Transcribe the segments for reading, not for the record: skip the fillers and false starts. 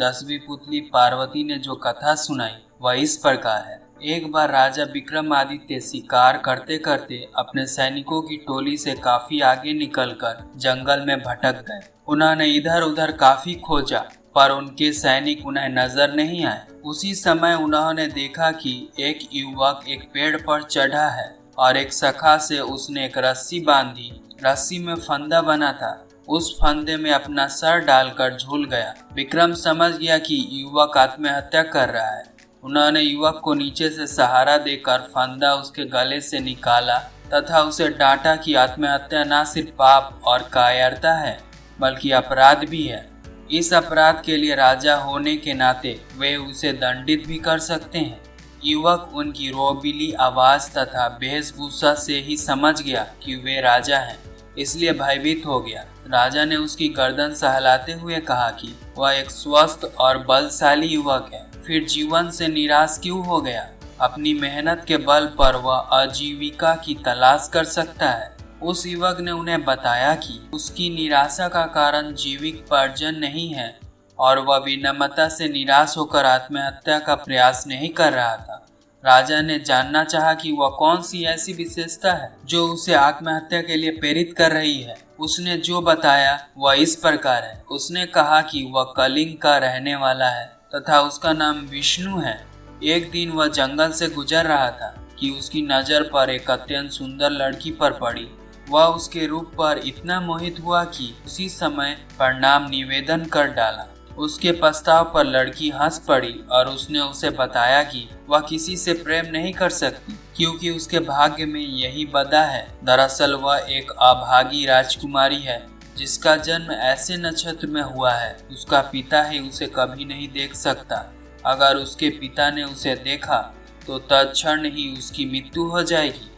10वीं पुतली पार्वती ने जो कथा सुनाई वह इस प्रकार है। एक बार राजा विक्रमादित्य शिकार करते करते अपने सैनिकों की टोली से काफी आगे निकलकर जंगल में भटक गए। उन्होंने इधर उधर काफी खोजा पर उनके सैनिक उन्हें नजर नहीं आए। उसी समय उन्होंने देखा कि एक युवक एक पेड़ पर चढ़ा है और एक शाखा से उसने एक रस्सी बांधी। रस्सी में फंदा बना था, उस फंदे में अपना सर डालकर झूल गया। विक्रम समझ गया कि युवक आत्महत्या कर रहा है। उन्होंने युवक को नीचे से सहारा देकर फंदा उसके गले से निकाला तथा उसे डांटा कि आत्महत्या न सिर्फ पाप और कायरता है बल्कि अपराध भी है। इस अपराध के लिए राजा होने के नाते वे उसे दंडित भी कर सकते हैं। युवक उनकी रोबीली आवाज तथा वेशभूषा से ही समझ गया कि वे राजा हैं, इसलिए भयभीत हो गया। राजा ने उसकी गर्दन सहलाते हुए कहा कि वह एक स्वस्थ और बलशाली युवक है, फिर जीवन से निराश क्यों हो गया? अपनी मेहनत के बल पर वह आजीविका की तलाश कर सकता है। उस युवक ने उन्हें बताया कि उसकी निराशा का कारण जीविकोपार्जन नहीं है और वह विनम्रता से निराश होकर आत्महत्या का प्रयास नहीं कर रहा था। राजा ने जानना चाहा कि वह कौन सी ऐसी विशेषता है जो उसे आत्महत्या के लिए प्रेरित कर रही है। उसने जो बताया वह इस प्रकार है। उसने कहा कि वह कलिंग का रहने वाला है तथा उसका नाम विष्णु है। एक दिन वह जंगल से गुजर रहा था कि उसकी नजर पर एक अत्यंत सुंदर लड़की पर पड़ी। वह उसके रूप पर इतना मोहित हुआ कि उसी समय प्रणाम निवेदन कर डाला। उसके प्रस्ताव पर लड़की हंस पड़ी और उसने उसे बताया कि वह किसी से प्रेम नहीं कर सकती क्योंकि उसके भाग्य में यही बंधा है। दरअसल वह एक अभागी राजकुमारी है जिसका जन्म ऐसे नक्षत्र में हुआ है उसका पिता ही उसे कभी नहीं देख सकता। अगर उसके पिता ने उसे देखा तो तत्क्षण ही उसकी मृत्यु हो जाएगी।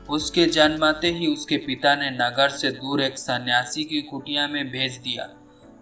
उसके जन्मते ही उसके पिता ने नगर से दूर एक सन्यासी की कुटिया में भेज दिया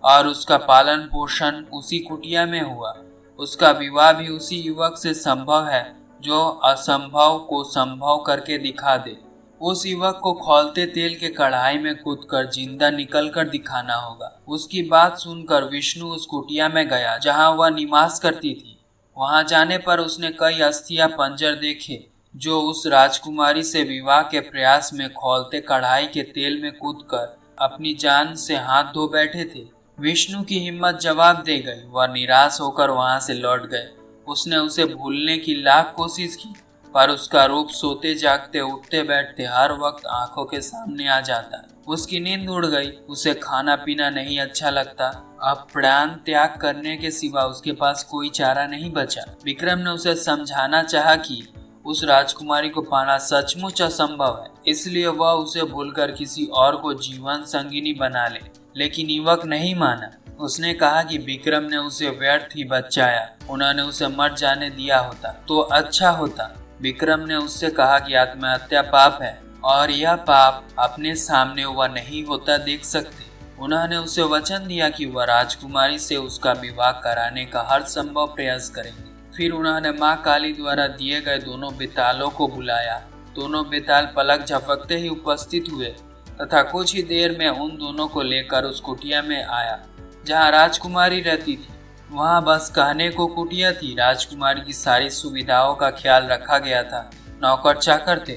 और उसका पालन पोषण उसी कुटिया में हुआ। उसका विवाह भी उसी युवक से संभव है जो असंभव को संभव करके दिखा दे। उस युवक को खौलते तेल के कढ़ाई में कूदकर जिंदा निकलकर दिखाना होगा। उसकी बात सुनकर विष्णु उस कुटिया में गया जहां वह निवास करती थी। वहां जाने पर उसने कई अस्थियां पंजर देखे जो उस राजकुमारी से विवाह के प्रयास में खौलते कढ़ाई के तेल में कूदकर अपनी जान से हाथ धो बैठे थे। विष्णु की हिम्मत जवाब दे गई। वह निराश होकर वहां से लौट गए। उसने उसे भूलने की लाख कोशिश की पर उसका रूप सोते जागते उठते बैठते हर वक्त आंखों के सामने आ जाता। उसकी नींद उड़ गई। उसे खाना पीना नहीं अच्छा लगता। अब प्राण त्याग करने के सिवा उसके पास कोई चारा नहीं बचा। विक्रम ने उसे समझाना चाहा कि उस राजकुमारी को पाना सचमुच असंभव है, इसलिए वह उसे भूलकर किसी और को जीवन संगिनी बना ले, लेकिन युवक नहीं माना। उसने कहा कि विक्रम ने उसे व्यर्थ ही बचाया। उन्होंने उसे मर जाने दिया होता तो अच्छा होता। विक्रम ने उससे कहा कि आत्महत्या पाप है और यह पाप अपने सामने वह नहीं होता देख सकते। उन्होंने उसे वचन दिया कि वह राजकुमारी से उसका विवाह कराने का हर संभव प्रयास करेंगे। फिर उन्होंने माँ काली द्वारा दिए गए दोनों बेतालों को बुलाया। दोनों बेताल पलक झपकते ही उपस्थित हुए तथा कुछ ही देर में उन दोनों को लेकर उस कुटिया में आया जहाँ राजकुमारी रहती थी। वहाँ बस कहने को कुटिया थी। राजकुमारी की सारी सुविधाओं का ख्याल रखा गया था। नौकर चाकर थे।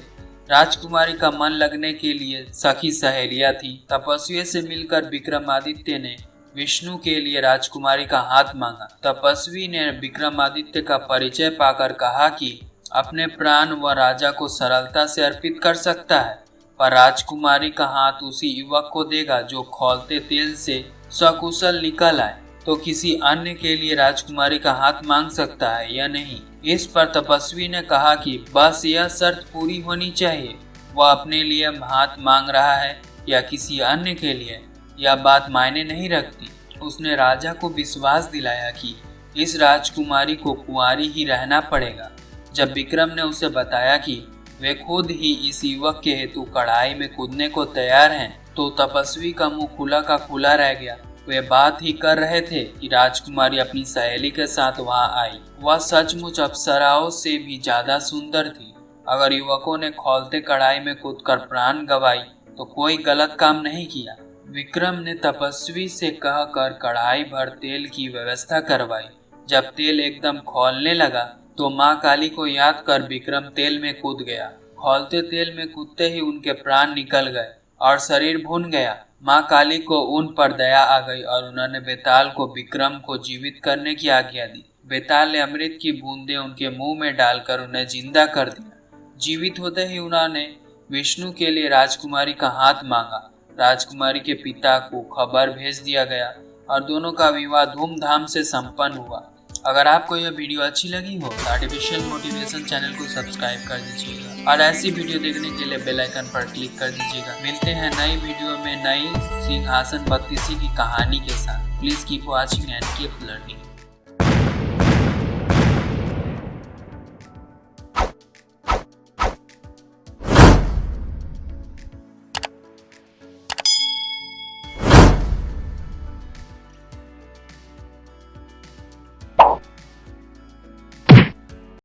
राजकुमारी का मन लगने के लिए सखी सहेलियां थी। तपस्वी से मिलकर विक्रमादित्य ने विष्णु के लिए राजकुमारी का हाथ मांगा। तपस्वी ने विक्रमादित्य का परिचय पाकर कहा कि अपने प्राण व राजा को सरलता से अर्पित कर सकता है पर राजकुमारी का हाथ उसी युवक को देगा जो खौलते तेल से सकुशल निकल आए। तो किसी अन्य के लिए राजकुमारी का हाथ मांग सकता है या नहीं? इस पर तपस्वी ने कहा कि बस यह शर्त पूरी होनी चाहिए। वह अपने लिए हाथ मांग रहा है या किसी अन्य के लिए, यह बात मायने नहीं रखती। उसने राजा को विश्वास दिलाया कि इस राजकुमारी को कुंवारी ही रहना पड़ेगा। जब विक्रम ने उसे बताया कि वे खुद ही इस युवक के हेतु कढ़ाई में कूदने को तैयार हैं, तो तपस्वी का मुंह खुला का खुला रह गया। वे बात ही कर रहे थे कि राजकुमारी अपनी सहेली के साथ वहां आई। वह सचमुच अप्सराओं से भी ज्यादा सुंदर थी। अगर युवकों ने खौलते कढ़ाई में कूदकर प्राण गंवाई तो कोई गलत काम नहीं किया। विक्रम ने तपस्वी से कहकर कढ़ाई भर तेल की व्यवस्था करवाई। जब तेल एकदम खौलने लगा तो माँ काली को याद कर विक्रम तेल में कूद गया। खौलते तेल में कूदते ही उनके प्राण निकल गए और शरीर भुन गया। माँ काली को उन पर दया आ गई और उन्होंने बेताल को विक्रम को जीवित करने की आज्ञा दी। बेताल ने अमृत की बूंदें उनके मुंह में डालकर उन्हें जिंदा कर दिया। जीवित होते ही उन्होंने विष्णु के लिए राजकुमारी का हाथ मांगा। राजकुमारी के पिता को खबर भेज दिया गया और दोनों का विवाह धूमधाम से संपन्न हुआ। अगर आपको यह वीडियो अच्छी लगी हो तो आर्टिफिशियल मोटिवेशन चैनल को सब्सक्राइब कर दीजिएगा और ऐसी वीडियो देखने के लिए बेल आइकन पर क्लिक कर दीजिएगा। मिलते हैं नई वीडियो में नई सिंहासन बत्तीसी की कहानी के साथ। Please keep watching and keep learning.